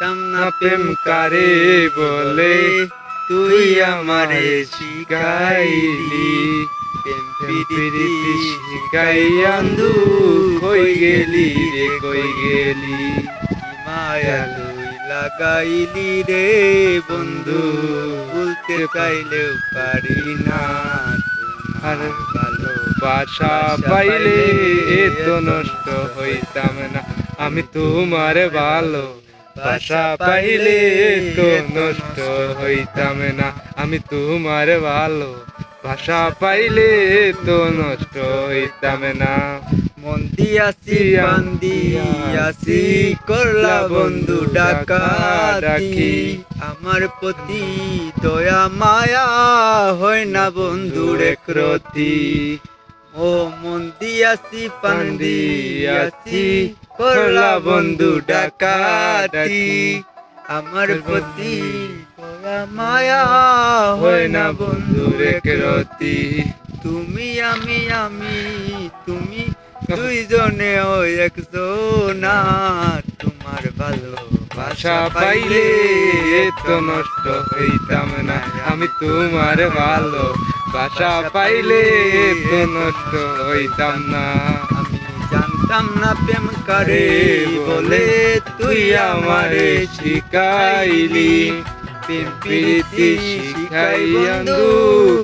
জানতাম না প্রেম কারে বলে, তুই আমারে শিখাইলি। প্রেম প্রীতি শিখাইয়া বন্ধু কই গেলি রে কই গেলি। কি মায়া তুই লাগাইলি রে বন্ধু, ভুলতে চাইলেও পারি না। আর তোমার ভালোবাসা পাইলে এত নষ্ট হইতাম না। আমি তোমার ভালো বাসা পাইলে তো নষ্ট হইতাম না। আমি তোমার ভালো ভাষা পাইলে তো নষ্ট হইতাম না। মন দিয়াছি পান দিয়াছি, করলা বন্ধু ডাকাডাকি। আমার প্রতি দয়া মায়া হয় না বন্ধুর একরতি। ও মন দিয়াছি পান দিয়াছি, করলা বন্ধু ডাকাডাকি। আমার প্রতি দয়া মায়া হয় না বন্ধুর একরতি। তুমি আমি তুমি দুইজনে ওই একজনা। তোমার ভাষা পাইলে তো নষ্ট হইতাম না। আমি তোমার ভালো ভাষা পাইলে তো নষ্ট হইতাম না। আমি জানতাম না প্রেম কারে বলে, তুই আমারে শিখাইলি। প্রেম প্রীতি শিখাই বন্ধু